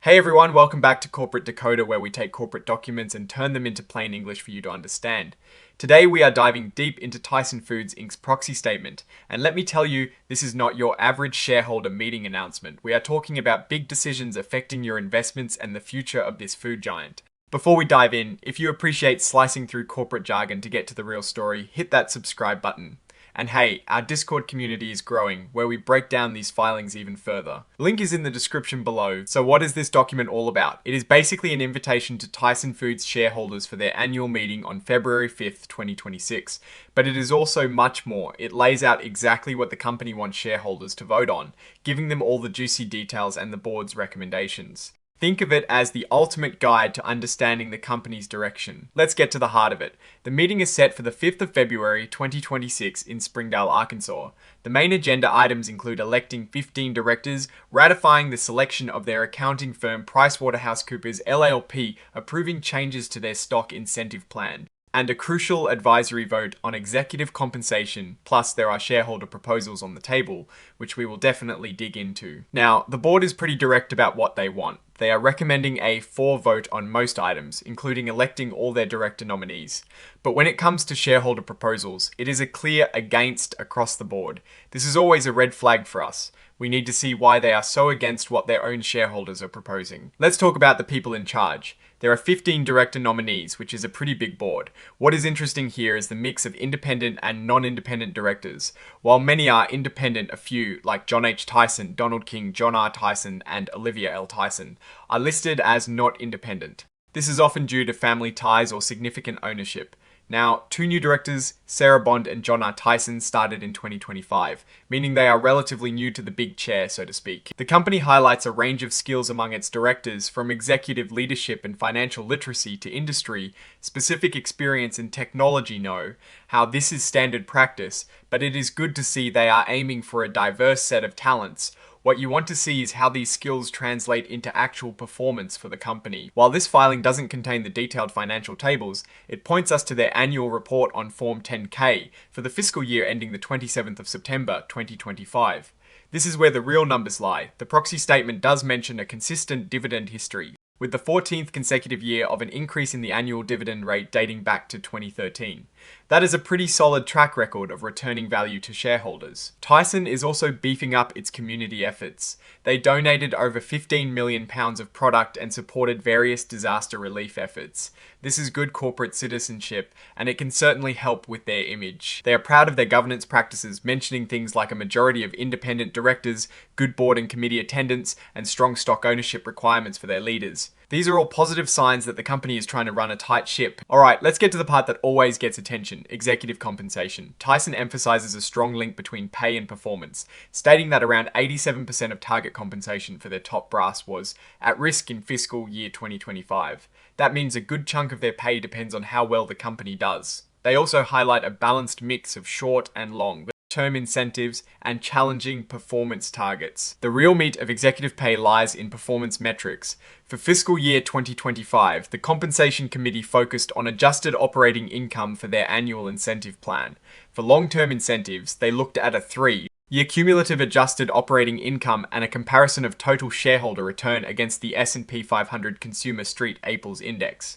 Hey everyone, welcome back to Corporate Decoder, where we take corporate documents and turn them into plain English for you to understand. Today we are diving deep into Tyson Foods Inc.'s proxy statement, and let me tell you, this is not your average shareholder meeting announcement. We are talking about big decisions affecting your investments and the future of this food giant. Before we dive in, if you appreciate slicing through corporate jargon to get to the real story, hit that subscribe button. And hey, our Discord community is growing, where we break down these filings even further. Link is in the description below. So what is this document all about? It is basically an invitation to Tyson Foods shareholders for their annual meeting on February 5th, 2026. But it is also much more. It lays out exactly what the company wants shareholders to vote on, giving them all the juicy details and the board's recommendations. Think of it as the ultimate guide to understanding the company's direction. Let's get to the heart of it. The meeting is set for the 5th of February 2026 in Springdale, Arkansas. The main agenda items include electing 15 directors, ratifying the selection of their accounting firm PricewaterhouseCoopers LLP, approving changes to their stock incentive plan, and a crucial advisory vote on executive compensation, plus there are shareholder proposals on the table, which we will definitely dig into. Now, the board is pretty direct about what they want. They are recommending a for vote on most items, including electing all their director nominees. But when it comes to shareholder proposals, it is a clear against across the board. This is always a red flag for us. We need to see why they are so against what their own shareholders are proposing. Let's talk about the people in charge. There are 15 director nominees, which is a pretty big board. What is interesting here is the mix of independent and non-independent directors. While many are independent, a few, like John H. Tyson, Donald King, John R. Tyson, and Olivia L. Tyson, are listed as not independent. This is often due to family ties or significant ownership. Now, two new directors, Sarah Bond and John R. Tyson, started in 2025, meaning they are relatively new to the big chair, so to speak. The company highlights a range of skills among its directors, from executive leadership and financial literacy to industry, specific experience in technology know how this is standard practice, but it is good to see they are aiming for a diverse set of talents. What you want to see is how these skills translate into actual performance for the company. While this filing doesn't contain the detailed financial tables, it points us to their annual report on Form 10-K for the fiscal year ending the 27th of September 2025. This is where the real numbers lie. The proxy statement does mention a consistent dividend history, with the 14th consecutive year of an increase in the annual dividend rate dating back to 2013. That is a pretty solid track record of returning value to shareholders. Tyson is also beefing up its community efforts. They donated over £15 million of product and supported various disaster relief efforts. This is good corporate citizenship, and it can certainly help with their image. They are proud of their governance practices, mentioning things like a majority of independent directors, good board and committee attendance, and strong stock ownership requirements for their leaders. These are all positive signs that the company is trying to run a tight ship. Alright, let's get to the part that always gets attention: executive compensation. Tyson emphasizes a strong link between pay and performance, stating that around 87% of target compensation for their top brass was at risk in fiscal year 2025. That means a good chunk of their pay depends on how well the company does. They also highlight a balanced mix of short and long term incentives and challenging performance targets. The real meat of executive pay lies in performance metrics. For fiscal year 2025, the Compensation Committee focused on adjusted operating income for their annual incentive plan. For long-term incentives, they looked at a 3-year cumulative adjusted operating income and a comparison of total shareholder return against the S&P 500 Consumer Street Aples Index.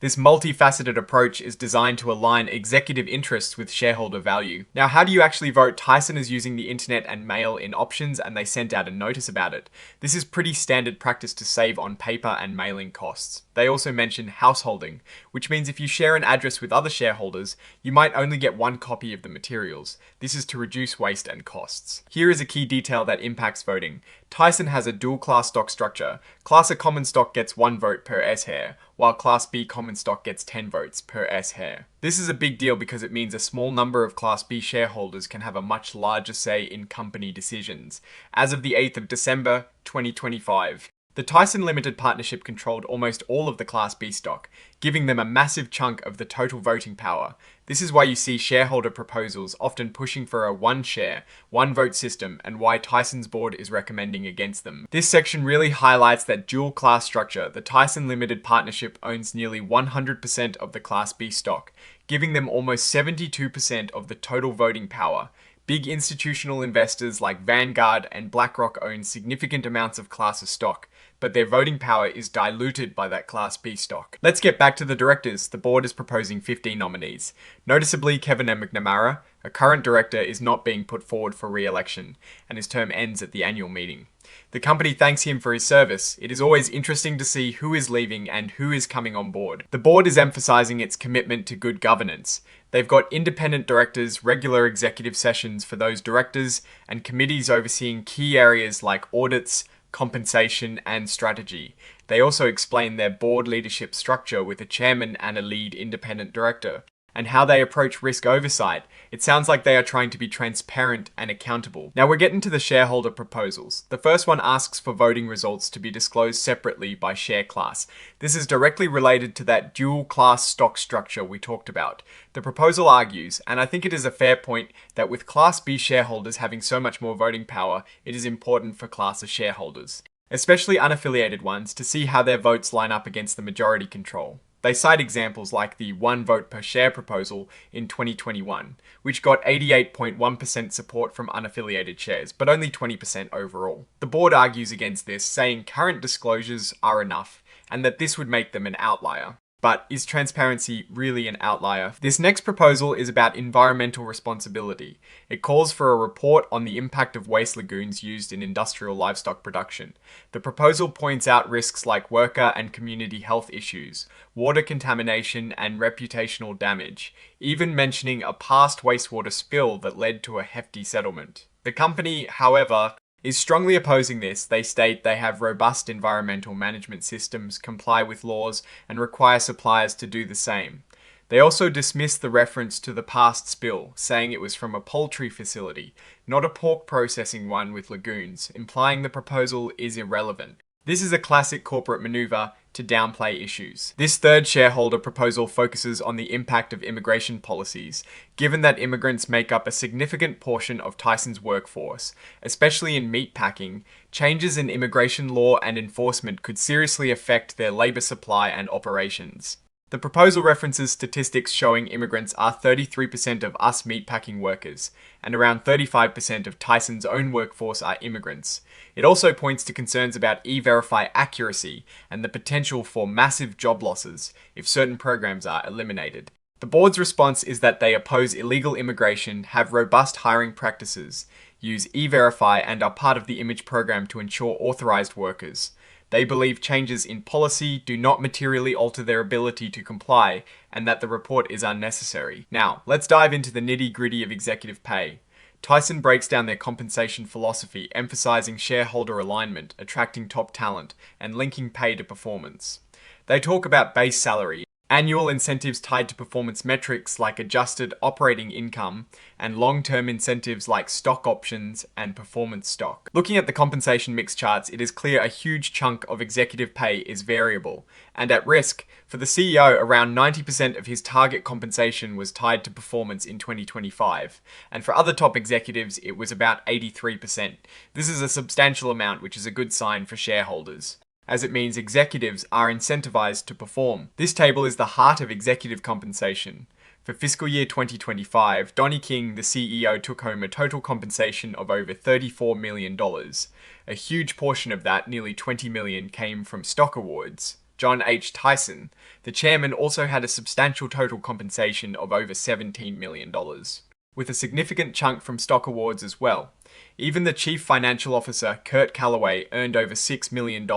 This multifaceted approach is designed to align executive interests with shareholder value. Now, how do you actually vote? Tyson is using the internet and mail-in options, and they sent out a notice about it. This is pretty standard practice to save on paper and mailing costs. They also mention householding, which means if you share an address with other shareholders, you might only get one copy of the materials. This is to reduce waste and costs. Here is a key detail that impacts voting. Tyson has a dual-class stock structure. Class A common stock gets 1 vote per S-share, while Class B common stock gets 10 votes per S-share. This is a big deal because it means a small number of Class B shareholders can have a much larger say in company decisions. As of the 8th of December 2025, the Tyson Limited Partnership controlled almost all of the Class B stock, giving them a massive chunk of the total voting power. This is why you see shareholder proposals often pushing for a one-share, one-vote system, and why Tyson's board is recommending against them. This section really highlights that dual-class structure. The Tyson Limited Partnership owns nearly 100% of the Class B stock, giving them almost 72% of the total voting power. Big institutional investors like Vanguard and BlackRock own significant amounts of Class A stock, but their voting power is diluted by that Class B stock. Let's get back to the directors. The board is proposing 15 nominees. Noticeably, Kevin McNamara, a current director, is not being put forward for re-election, and his term ends at the annual meeting. The company thanks him for his service. It is always interesting to see who is leaving and who is coming on board. The board is emphasizing its commitment to good governance. They've got independent directors, regular executive sessions for those directors, and committees overseeing key areas like audits, compensation, and strategy. They also explain their board leadership structure with a chairman and a lead independent director, and how they approach risk oversight. It sounds like they are trying to be transparent and accountable. Now we're getting to the shareholder proposals. The first one asks for voting results to be disclosed separately by share class. This is directly related to that dual class stock structure we talked about. The proposal argues, and I think it is a fair point, that with Class B shareholders having so much more voting power, it is important for Class A shareholders, especially unaffiliated ones, to see how their votes line up against the majority control. They cite examples like the 1 vote per share proposal in 2021, which got 88.1% support from unaffiliated shares, but only 20% overall. The board argues against this, saying current disclosures are enough, and that this would make them an outlier. But is transparency really an outlier? This next proposal is about environmental responsibility. It calls for a report on the impact of waste lagoons used in industrial livestock production. The proposal points out risks like worker and community health issues, water contamination, and reputational damage, even mentioning a past wastewater spill that led to a hefty settlement. The company, however, is strongly opposing this. They state they have robust environmental management systems, comply with laws, and require suppliers to do the same. They also dismiss the reference to the past spill, saying it was from a poultry facility, not a pork processing one with lagoons, implying the proposal is irrelevant. This is a classic corporate maneuver to downplay issues. This third shareholder proposal focuses on the impact of immigration policies, given that immigrants make up a significant portion of Tyson's workforce, especially in meatpacking. Changes in immigration law and enforcement could seriously affect their labor supply and operations. The proposal references statistics showing immigrants are 33% of us meatpacking workers, and around 35% of Tyson's own workforce are immigrants. It also points to concerns about E-Verify accuracy and the potential for massive job losses if certain programs are eliminated. The board's response is that they oppose illegal immigration, have robust hiring practices, use E-Verify, and are part of the image program to ensure authorized workers. They believe changes in policy do not materially alter their ability to comply, and that the report is unnecessary. Now, let's dive into the nitty-gritty of executive pay. Tyson breaks down their compensation philosophy, emphasizing shareholder alignment, attracting top talent, and linking pay to performance. They talk about base salary, annual incentives tied to performance metrics like adjusted operating income, and long-term incentives like stock options and performance stock. Looking at the compensation mix charts, it is clear a huge chunk of executive pay is variable and at risk. For the CEO, around 90% of his target compensation was tied to performance in 2025, and for other top executives, it was about 83%. This is a substantial amount, which is a good sign for shareholders, as it means executives are incentivized to perform. This table is the heart of executive compensation. For fiscal year 2025, Donnie King, the CEO, took home a total compensation of over $34 million. A huge portion of that, nearly $20 million, came from stock awards. John H. Tyson, the chairman, also had a substantial total compensation of over $17 million, with a significant chunk from stock awards as well. Even the chief financial officer, Kurt Callaway, earned over $6 million.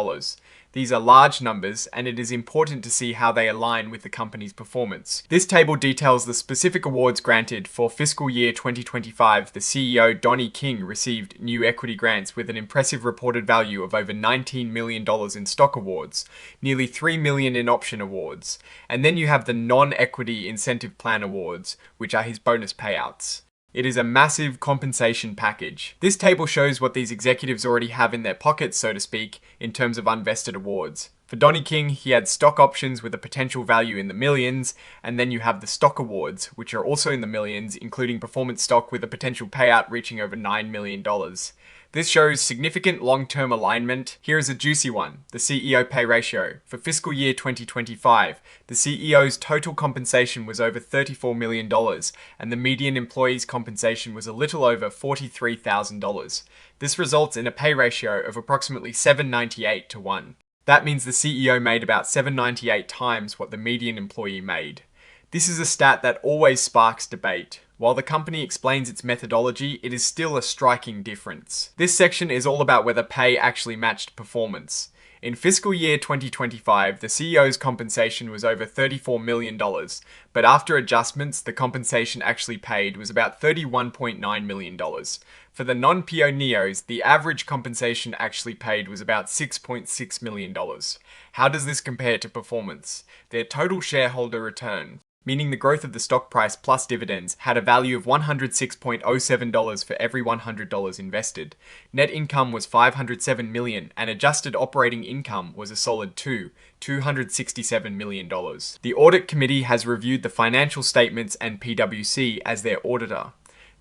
These are large numbers, and it is important to see how they align with the company's performance. This table details the specific awards granted. For fiscal year 2025, the CEO, Donnie King, received new equity grants with an impressive reported value of over $19 million in stock awards, nearly $3 million in option awards. And then you have the non-equity incentive plan awards, which are his bonus payouts. It is a massive compensation package. This table shows what these executives already have in their pockets, so to speak, in terms of unvested awards. For For Donnie King, he had stock options with a potential value in the millions, and then you have the stock awards, which are also in the millions, including performance stock with a potential payout reaching over $9 million. This shows significant long-term alignment. Here is a juicy one, the CEO pay ratio. For fiscal year 2025, the CEO's total compensation was over $34 million, and the median employee's compensation was a little over $43,000. This results in a pay ratio of approximately 798 to 1. That means the CEO made about 798 times what the median employee made. This is a stat that always sparks debate. While the company explains its methodology, it is still a striking difference. This section is all about whether pay actually matched performance. In fiscal year 2025, the CEO's compensation was over $34 million, but after adjustments, the compensation actually paid was about $31.9 million. For the non-PO NEOs, the average compensation actually paid was about $6.6 million. How does this compare to performance? Their total shareholder return, meaning the growth of the stock price plus dividends, had a value of $106.07 for every $100 invested. Net income was $507 million, and adjusted operating income was a solid $267 million. The audit committee has reviewed the financial statements and PwC as their auditor.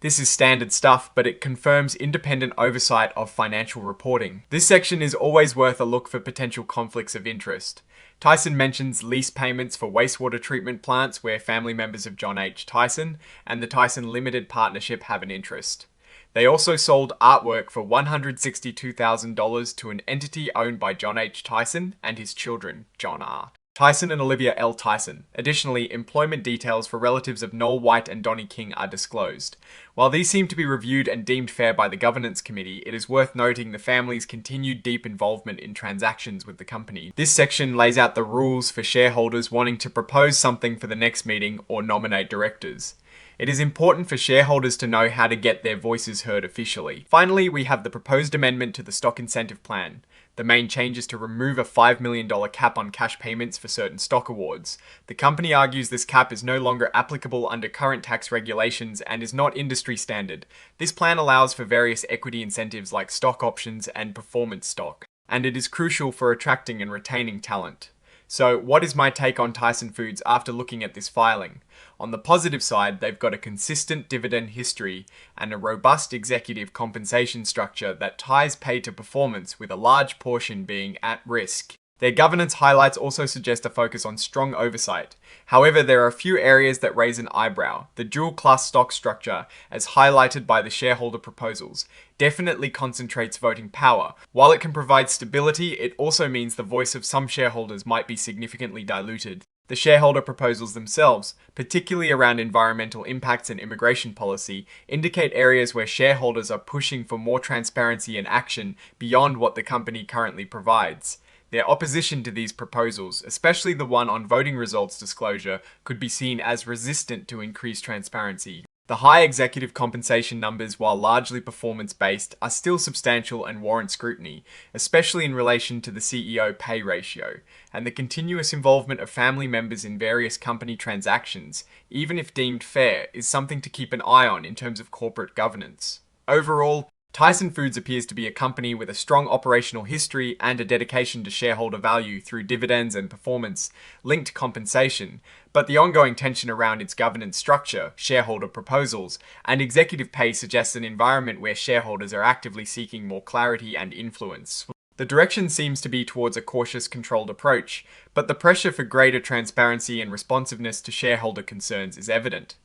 This is standard stuff, but it confirms independent oversight of financial reporting. This section is always worth a look for potential conflicts of interest. Tyson mentions lease payments for wastewater treatment plants where family members of John H. Tyson and the Tyson Limited Partnership have an interest. They also sold artwork for $162,000 to an entity owned by John H. Tyson and his children, John R. Tyson and Olivia L. Tyson. Additionally, employment details for relatives of Noel White and Donnie King are disclosed. While these seem to be reviewed and deemed fair by the governance committee, it is worth noting the family's continued deep involvement in transactions with the company. This section lays out the rules for shareholders wanting to propose something for the next meeting or nominate directors. It is important for shareholders to know how to get their voices heard officially. Finally, we have the proposed amendment to the stock incentive plan. The main change is to remove a $5 million cap on cash payments for certain stock awards. The company argues this cap is no longer applicable under current tax regulations and is not industry standard. This plan allows for various equity incentives like stock options and performance stock, and it is crucial for attracting and retaining talent. So, what is my take on Tyson Foods after looking at this filing? On the positive side, they've got a consistent dividend history and a robust executive compensation structure that ties pay to performance, with a large portion being at risk. Their governance highlights also suggest a focus on strong oversight. However, there are a few areas that raise an eyebrow. The dual-class stock structure, as highlighted by the shareholder proposals, definitely concentrates voting power. While it can provide stability, it also means the voice of some shareholders might be significantly diluted. The shareholder proposals themselves, particularly around environmental impacts and immigration policy, indicate areas where shareholders are pushing for more transparency and action beyond what the company currently provides. Their opposition to these proposals, especially the one on voting results disclosure, could be seen as resistant to increased transparency. The high executive compensation numbers, while largely performance-based, are still substantial and warrant scrutiny, especially in relation to the CEO pay ratio, and the continuous involvement of family members in various company transactions, even if deemed fair, is something to keep an eye on in terms of corporate governance. Overall, Tyson Foods appears to be a company with a strong operational history and a dedication to shareholder value through dividends and performance-linked compensation, but the ongoing tension around its governance structure, shareholder proposals, and executive pay suggests an environment where shareholders are actively seeking more clarity and influence. The direction seems to be towards a cautious, controlled approach, but the pressure for greater transparency and responsiveness to shareholder concerns is evident.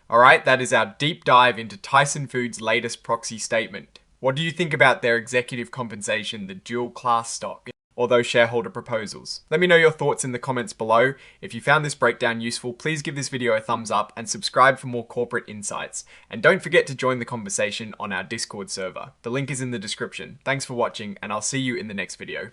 Alright, that is our deep dive into Tyson Foods' latest proxy statement. What do you think about their executive compensation, the dual-class stock, or those shareholder proposals? Let me know your thoughts in the comments below. If you found this breakdown useful, please give this video a thumbs up and subscribe for more corporate insights. And don't forget to join the conversation on our Discord server. The link is in the description. Thanks for watching, and I'll see you in the next video.